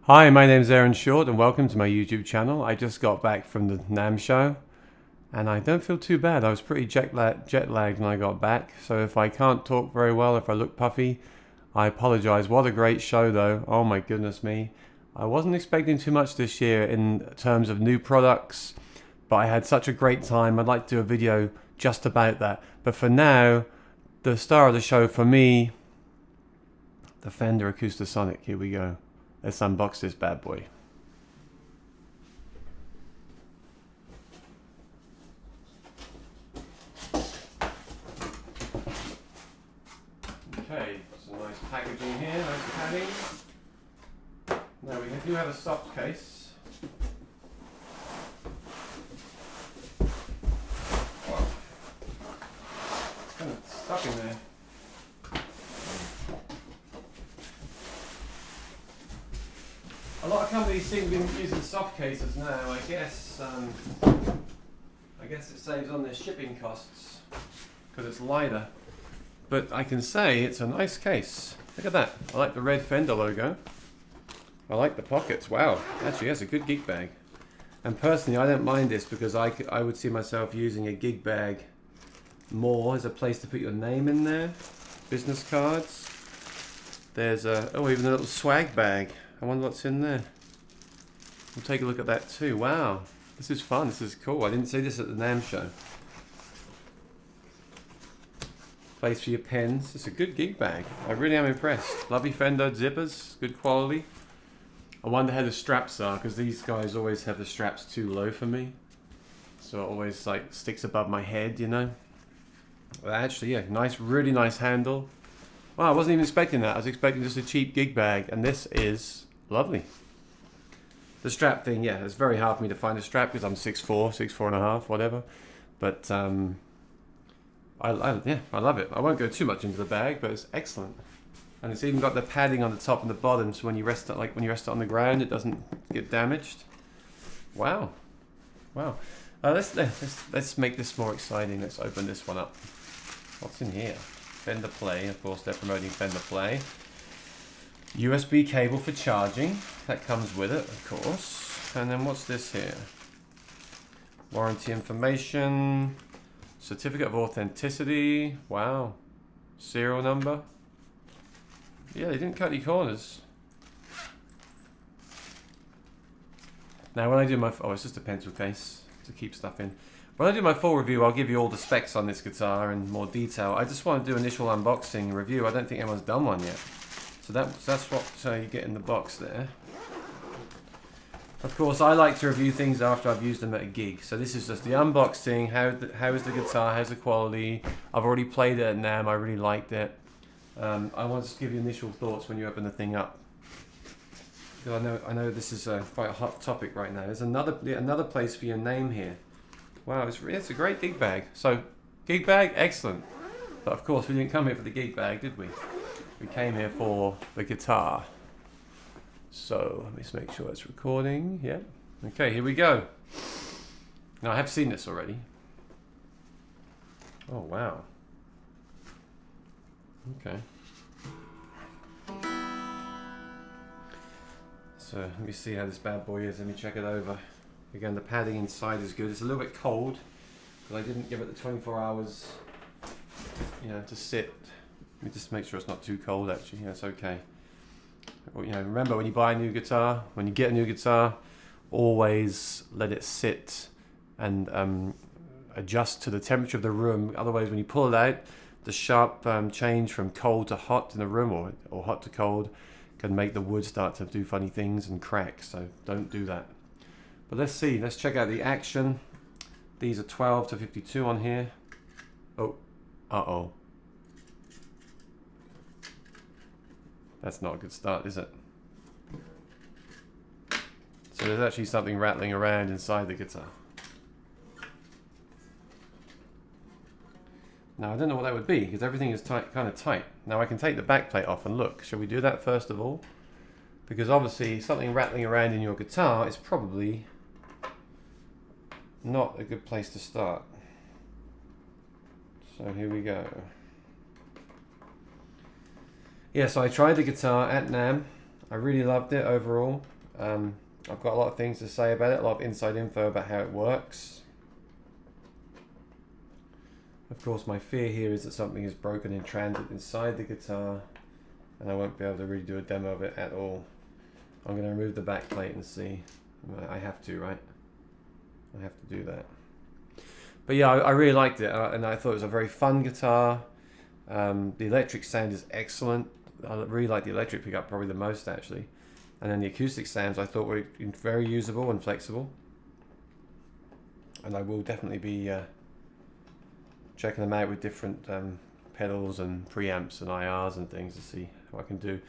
Hi, my name's Aaron Short and welcome to my YouTube channel. I just got back from the NAMM show and I don't feel too bad. I was pretty jet lagged when I got back, so if I can't talk very well, if I look puffy, I apologize. What a great show though. Oh my goodness me. I wasn't expecting too much this year in terms of new products, but I had such a great time. I'd like to do a video just about that. But for now, the star of the show for me, the Fender Acoustasonic. Here we go. Let's unbox this bad boy. Okay, some nice packaging here, nice padding. Now we do have a soft case. Oh, it's kind of stuck in there. A lot of companies seem to be using soft cases now. I guess it saves on their shipping costs because it's lighter. But I can say it's a nice case. Look at that. I like the red Fender logo. I like the pockets. Wow, actually that's a good gig bag. And personally, I don't mind this because I would see myself using a gig bag more as a place to put your name in there. Business cards. There's even a little swag bag. I wonder what's in there. We'll take a look at that too. Wow, this is fun. This is cool. I didn't see this at the NAMM show. Place for your pens. It's a good gig bag. I really am impressed. Lovely Fender zippers, good quality. I wonder how the straps are because these guys always have the straps too low for me. So it always like sticks above my head, you know. But actually, yeah, nice, really nice handle. Wow, I wasn't even expecting that. I was expecting just a cheap gig bag, and this is lovely. The strap thing, yeah, it's very hard for me to find a strap because I'm 6'4", 6'4.5", whatever. But I love it. I won't go too much into the bag, but it's excellent. And it's even got the padding on the top and the bottom, so when you rest it, like when you rest it on the ground, it doesn't get damaged. Wow, wow. Let's make this more exciting. Let's open this one up. What's in here? Fender Play, of course. They're promoting Fender Play. USB cable for charging. That comes with it, of course. And then what's this here? Warranty information. Certificate of authenticity. Wow. Serial number. Yeah, they didn't cut any corners. Now when I do my... Oh, it's just a pencil case to keep stuff in. When I do my full review, I'll give you all the specs on this guitar in more detail. I just want to do initial unboxing and review. I don't think anyone's done one yet. So that's what you get in the box there. Of course, I like to review things after I've used them at a gig. So this is just the unboxing. How is the guitar? How's the quality? I've already played it at NAMM. I really liked it. I want to give you initial thoughts when you open the thing up. Because I know this is quite a hot topic right now. There's another place for your name here. Wow, it's a great gig bag. So, gig bag, excellent. But of course, we didn't come here for the gig bag, did we? We came here for the guitar. So, let me just make sure it's recording. Yep. Okay, here we go. Now, I have seen this already. Oh, wow. Okay. So, let me see how this bad boy is. Let me check it over. Again, the padding inside is good. It's a little bit cold because I didn't give it the 24 hours, to sit. Let me just make sure it's not too cold. Actually, yeah, it's okay. Remember when you buy a new guitar, when you get a new guitar, always let it sit and adjust to the temperature of the room. Otherwise, when you pull it out, the sharp change from cold to hot in the room or hot to cold can make the wood start to do funny things and crack. So don't do that. But let's see, let's check out the action. These are 12 to 52 on here. Oh, uh-oh. That's not a good start, is it? So there's actually something rattling around inside the guitar. Now I don't know what that would be because everything is kind of tight. Now I can take the back plate off and look. Shall we do that first of all? Because obviously something rattling around in your guitar is probably not a good place to start. So here we go. Yeah, so I tried the guitar at NAMM. I really loved it overall. I've got a lot of things to say about it, a lot of inside info about how it works. Of course, my fear here is that something is broken in transit inside the guitar, and I won't be able to really do a demo of it at all. I'm going to remove the back plate and see. I have to, right? I have to do that. But yeah, I really liked it, and I thought it was a very fun guitar. The electric sound is excellent. I really like the electric pickup probably the most, actually. And then the acoustic sounds I thought were very usable and flexible. And I will definitely be checking them out with different pedals and preamps and IRs and things to see what I can do.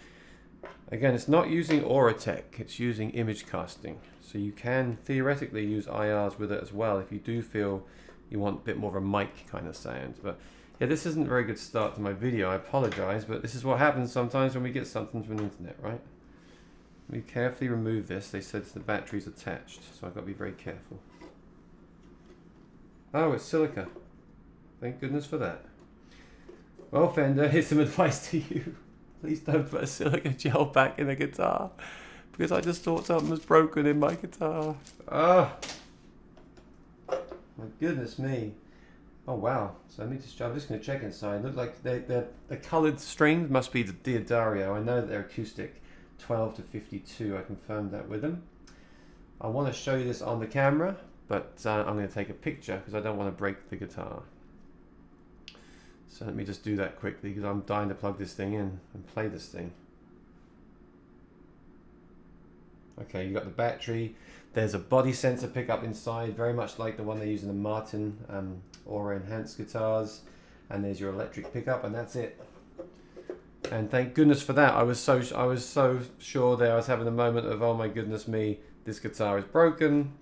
Again, it's not using Auratech, it's using image casting. So you can theoretically use IRs with it as well if you do feel you want a bit more of a mic kind of sound. But yeah, this isn't a very good start to my video, I apologize, but this is what happens sometimes when we get something from the internet, right? We carefully remove this. They said the battery's attached, so I've got to be very careful. Oh, it's silica. Thank goodness for that. Well, Fender, here's some advice to you. Please don't put a silica gel back in a guitar, because I just thought something was broken in my guitar. Ah, my goodness me. Oh wow. So I'm just going to check inside. Look like the coloured strings must be the Diodario. I know that they're acoustic. 12 to 52, I confirmed that with them. I want to show you this on the camera, but I'm going to take a picture because I don't want to break the guitar. So let me just do that quickly because I'm dying to plug this thing in and play this thing. Okay, you got the battery. There's a body sensor pickup inside, very much like the one they use in the Martin Aura enhanced guitars. And there's your electric pickup, and that's it. And thank goodness for that. I was so sure there I was having a moment of, oh my goodness me, this guitar is broken.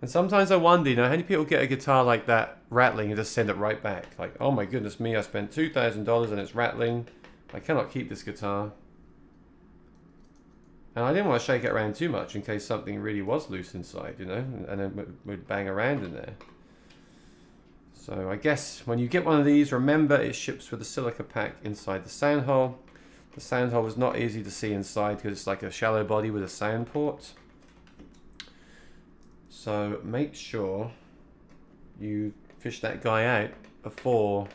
And sometimes I wonder, you know, how many people get a guitar like that rattling and just send it right back? Like, oh my goodness me, I spent $2,000 and it's rattling. I cannot keep this guitar. And I didn't want to shake it around too much in case something really was loose inside, you know, and then would bang around in there. So I guess when you get one of these, remember it ships with a silica pack inside the sound hole. The sound hole is not easy to see inside because it's like a shallow body with a sound port. So make sure you fish that guy out before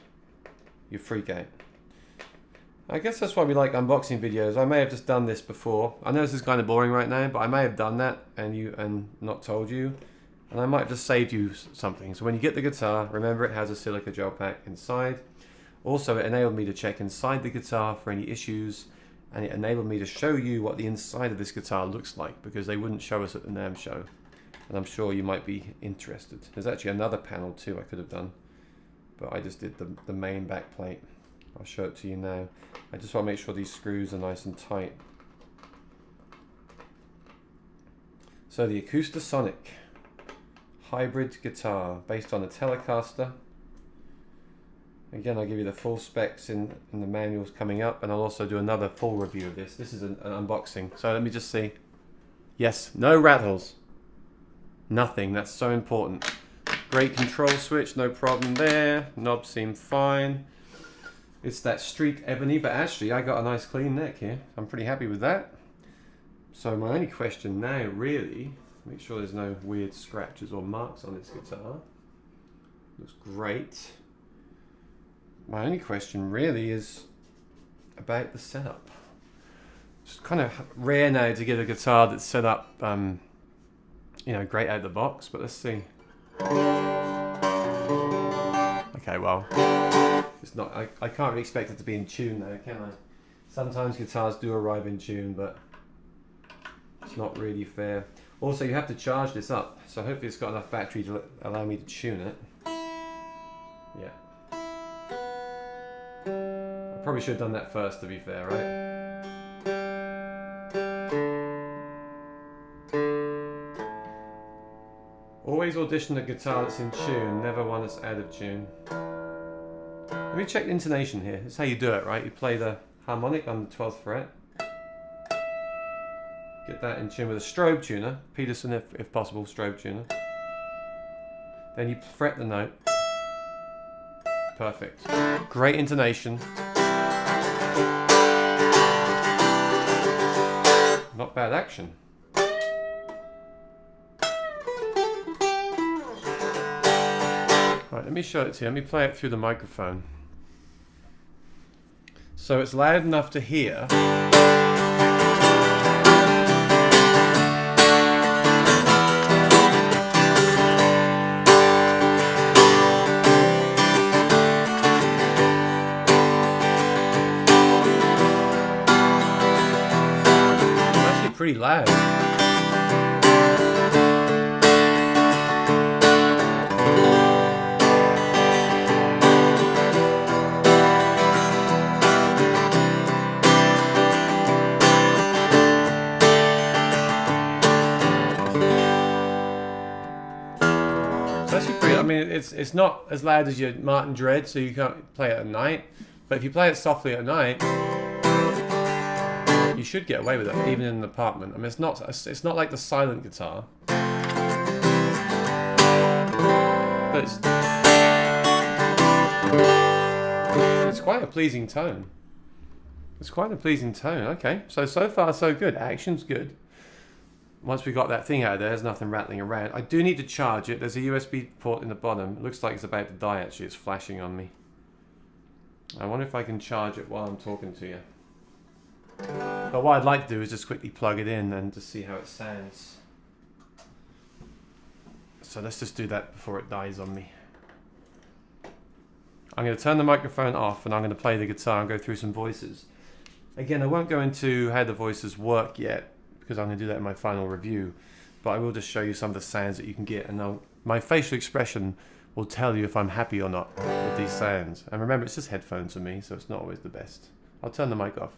you freak out. I guess that's why we like unboxing videos. I may have just done this before. I know this is kind of boring right now, but I may have done that and not told you. And I might have just saved you something. So when you get the guitar, remember it has a silica gel pack inside. Also, it enabled me to check inside the guitar for any issues, and it enabled me to show you what the inside of this guitar looks like, because they wouldn't show us at the NAMM show. And I'm sure you might be interested. There's actually another panel too I could have done, but I just did the main back plate. I'll show it to you now. I just want to make sure these screws are nice and tight. So the Acoustasonic hybrid guitar based on the Telecaster. Again, I'll give you the full specs in the manuals coming up, and I'll also do another full review of this. This is an unboxing. So let me just see. Yes, no rattles. Nothing, that's so important. Great control switch, no problem there. Knobs seem fine. It's that streaked ebony, but actually I got a nice clean neck here. I'm pretty happy with that. So my only question now, really, make sure there's no weird scratches or marks on this guitar. Looks great. My only question really is about the setup. It's kind of rare now to get a guitar that's set up, you know, great out of the box, but let's see. Okay, well, it's not. I can't really expect it to be in tune now, can I? Sometimes guitars do arrive in tune, but it's not really fair. Also, you have to charge this up, so hopefully it's got enough battery to allow me to tune it. Yeah. I probably should have done that first, to be fair, right? Always audition a guitar that's in tune, never one that's out of tune. Let me check the intonation here. That's how you do it, right? You play the harmonic on the 12th fret. Get that in tune with a strobe tuner. Peterson, if possible, strobe tuner. Then you fret the note. Perfect. Great intonation. Not bad action. Right, let me show it to you. Let me play it through the microphone. So it's loud enough to hear. Pretty loud. It's actually pretty, I mean, it's not as loud as your Martin Dread, so you can't play it at night. But if you play it softly at night, you should get away with it, even in an apartment. I mean, it's not like the silent guitar, but it's quite a pleasing tone. It's quite a pleasing tone. Okay, so far so good. Action's good. Once we got that thing out of there, there's nothing rattling around. I do need to charge it. There's a USB port in the bottom. It looks like it's about to die. Actually, it's flashing on me. I wonder if I can charge it while I'm talking to you. But what I'd like to do is just quickly plug it in and just see how it sounds. So let's just do that before it dies on me. I'm going to turn the microphone off and I'm going to play the guitar and go through some voices. Again, I won't go into how the voices work yet because I'm going to do that in my final review. But I will just show you some of the sounds that you can get, and my facial expression will tell you if I'm happy or not with these sounds. And remember, it's just headphones for me, so it's not always the best. I'll turn the mic off.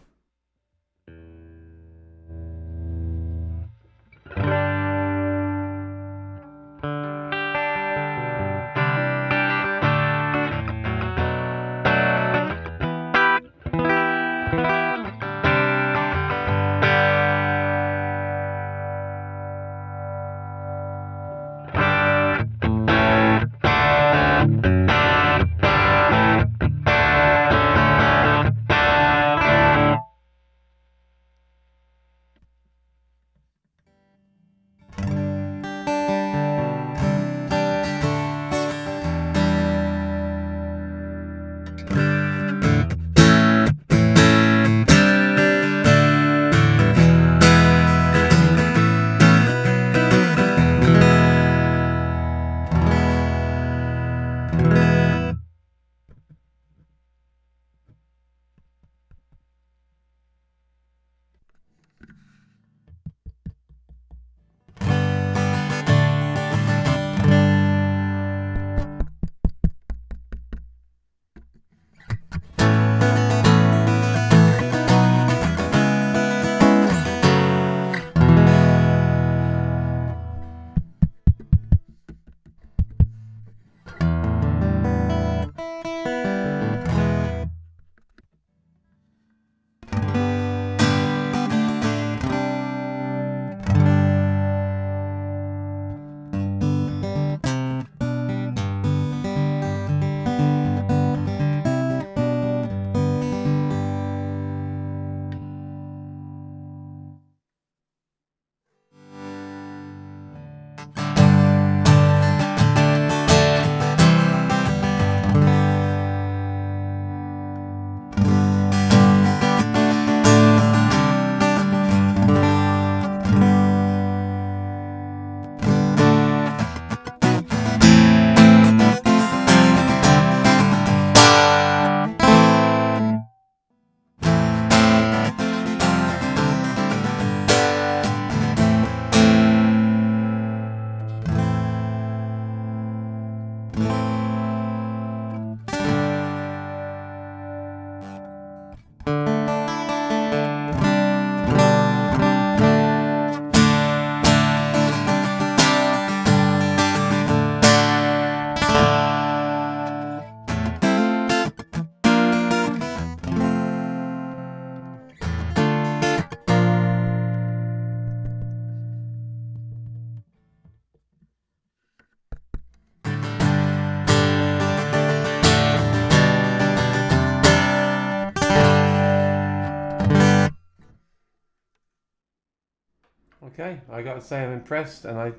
Okay, I got to say I'm impressed, and I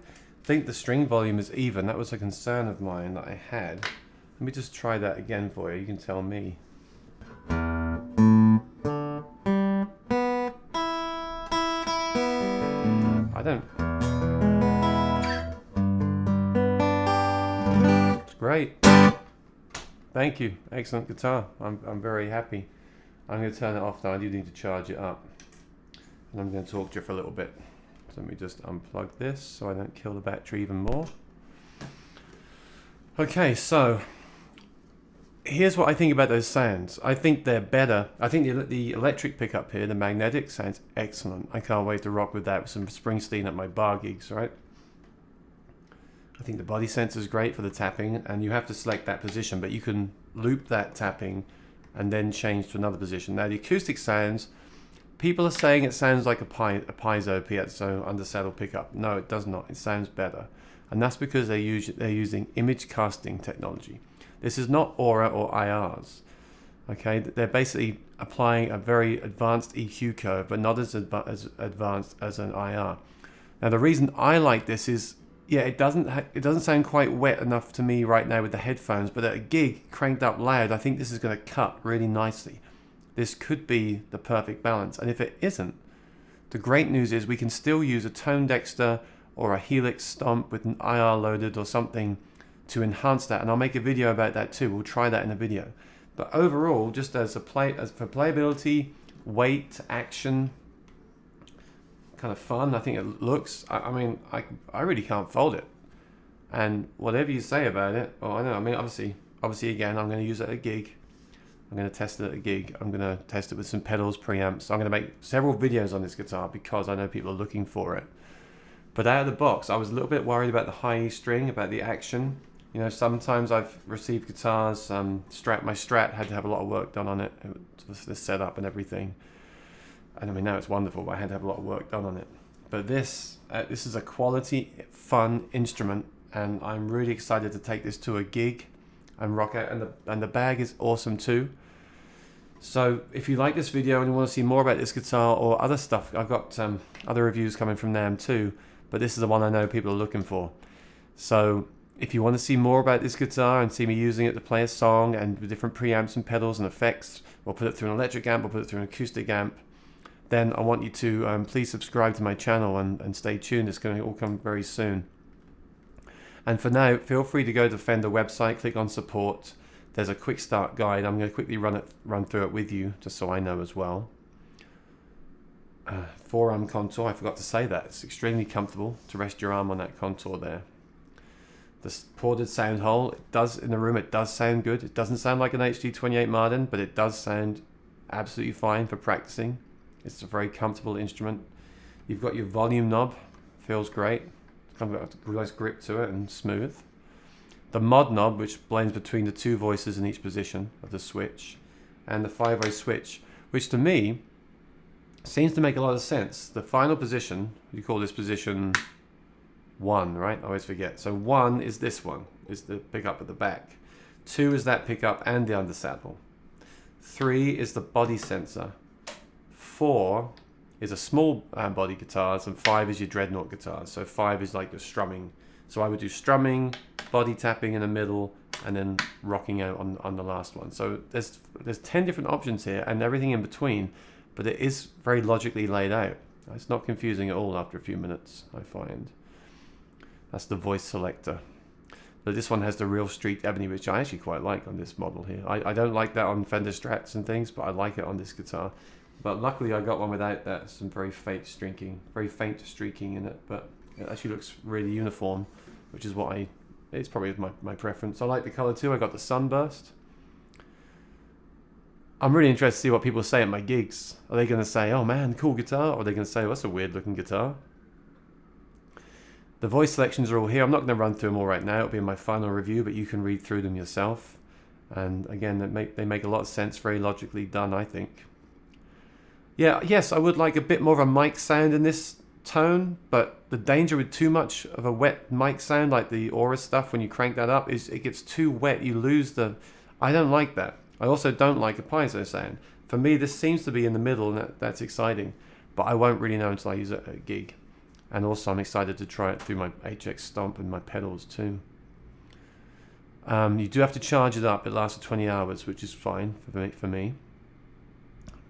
think the string volume is even. That was a concern of mine that I had. Let me just try that again for you. You can tell me. I don't. It's great. Thank you. Excellent guitar. I'm very happy. I'm going to turn it off now. I do need to charge it up. And I'm going to talk to you for a little bit. So let me just unplug this so I don't kill the battery even more. Okay, so here's what I think about those sounds. I think they're better. I think the electric pickup here, the magnetic, sounds excellent. I can't wait to rock with that with some Springsteen at my bar gigs, right? I think the body sensor is great for the tapping, and you have to select that position, but you can loop that tapping and then change to another position. Now the acoustic sounds, people are saying it sounds like a piezo piezo undersaddle pickup. No, it does not. It sounds better, and that's because they're using image casting technology. This is not Aura or IRs. Okay, they're basically applying a very advanced EQ curve, but not as advanced as an IR. Now the reason I like this is, yeah, it doesn't sound quite wet enough to me right now with the headphones, but at a gig cranked up loud, I think this is going to cut really nicely. This could be the perfect balance, and if it isn't, the great news is we can still use a tone dexter or a helix stomp with an IR loaded or something to enhance that, and I'll make a video about that too. We'll try that in a video. But overall, just as for playability, weight, action, kind of fun, I think it looks, I mean, I really can't fault it. And whatever you say about it, well, I know, I mean, obviously again, I'm going to use it at a gig. I'm going to test it at a gig. I'm going to test it with some pedals, preamps. I'm going to make several videos on this guitar because I know people are looking for it. But out of the box, I was a little bit worried about the high E string, about the action. You know, sometimes I've received guitars, my Strat had to have a lot of work done on it, the setup and everything. And I mean, now it's wonderful, but I had to have a lot of work done on it. But this is a quality, fun instrument, and I'm really excited to take this to a gig and rock out. And the bag is awesome too. So if you like this video and you want to see more about this guitar or other stuff, I've got other reviews coming from NAMM too, but this is the one I know people are looking for. So if you want to see more about this guitar and see me using it to play a song and with different preamps and pedals and effects, or put it through an electric amp or put it through an acoustic amp, then I want you to please subscribe to my channel and stay tuned. It's going to all come very soon. And for now, feel free to go to the Fender website, click on support. There's a quick start guide. I'm going to quickly run through it with you, just so I know as well. Forearm contour, I forgot to say that. It's extremely comfortable to rest your arm on that contour there. The ported sound hole, it does in the room, it does sound good. It doesn't sound like an HD28 Martin, but it does sound absolutely fine for practicing. It's a very comfortable instrument. You've got your volume knob, feels great. Kind of got a nice grip to it and smooth. The mod knob, which blends between the two voices in each position of the switch, and the 5-way switch, which to me seems to make a lot of sense. The final position, you call this position 1, right? I always forget. So 1 is this one, is the pickup at the back. 2 is that pickup and the undersaddle. 3 is the body sensor. 4 is a small body guitars, and 5 is your dreadnought guitars. So 5 is like your strumming. So I would do strumming, body tapping in the middle, and then rocking out on the last one. So there's 10 different options here and everything in between, but it is very logically laid out. It's not confusing at all after a few minutes, I find. That's the voice selector. But this one has the real streaked ebony, which I actually quite like on this model here. I don't like that on Fender Strats and things, but I like it on this guitar. But luckily I got one without that, some very faint streaking in it, but it actually looks really uniform, which is what it's probably my preference. I like the color too. I got the sunburst. I'm really interested to see what people say at my gigs. Are they going to say, oh man, cool guitar? Or are they going to say, well, that's a weird looking guitar? The voice selections are all here. I'm not going to run through them all right now. It'll be in my final review, but you can read through them yourself. And again, they make a lot of sense, very logically done, I think. Yeah, yes, I would like a bit more of a mic sound in this tone, but the danger with too much of a wet mic sound, like the Aura stuff, when you crank that up, is it gets too wet. You lose the... I don't like that. I also don't like a piezo sound. For me, this seems to be in the middle, and that's exciting, but I won't really know until I use it at a gig. And also I'm excited to try it through my HX Stomp and my pedals too. You do have to charge it up. It lasts for 20 hours, which is fine for me.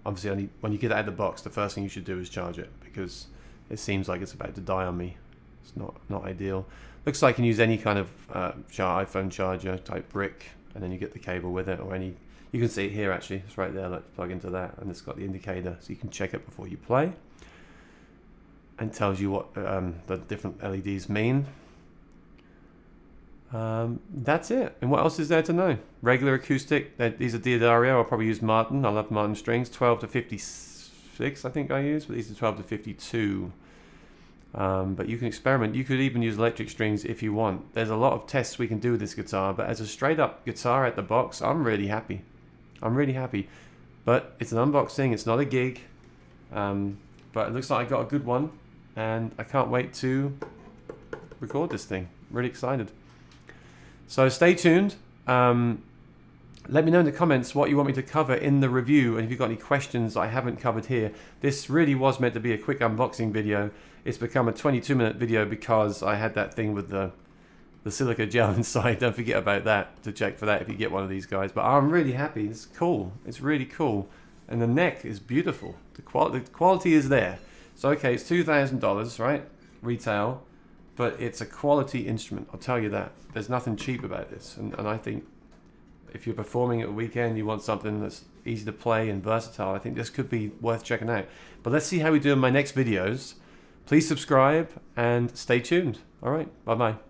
Obviously, only when you get it out of the box, the first thing you should do is charge it, because it seems like it's about to die on me. It's not ideal. Looks like you can use any kind of iPhone charger type brick, and then you get the cable with it, or any. You can see it here actually. It's right there. Let's plug into that, and it's got the indicator, so you can check it before you play, and tells you what the different LEDs mean. That's it. And what else is there to know? Regular acoustic. These are Diodario. I'll probably use Martin. I love Martin strings. 12 to 56 I think I use, but these are 12 to 52. But you can experiment. You could even use electric strings if you want. There's a lot of tests we can do with this guitar, but as a straight up guitar at the box, I'm really happy. I'm really happy. But it's an unboxing. It's not a gig. But it looks like I got a good one, and I can't wait to record this thing. Really excited. So stay tuned. Let me know in the comments what you want me to cover in the review, and if you've got any questions I haven't covered here. This really was meant to be a quick unboxing video. It's become a 22-minute video because I had that thing with the silica gel inside. Don't forget about that, to check for that if you get one of these guys. But I'm really happy. It's cool. It's really cool. And the neck is beautiful. The quality is there. So okay, it's $2,000, right? Retail. But it's a quality instrument, I'll tell you that. There's nothing cheap about this. And I think if you're performing at a weekend, you want something that's easy to play and versatile, I think this could be worth checking out. But let's see how we do in my next videos. Please subscribe and stay tuned. All right, bye-bye.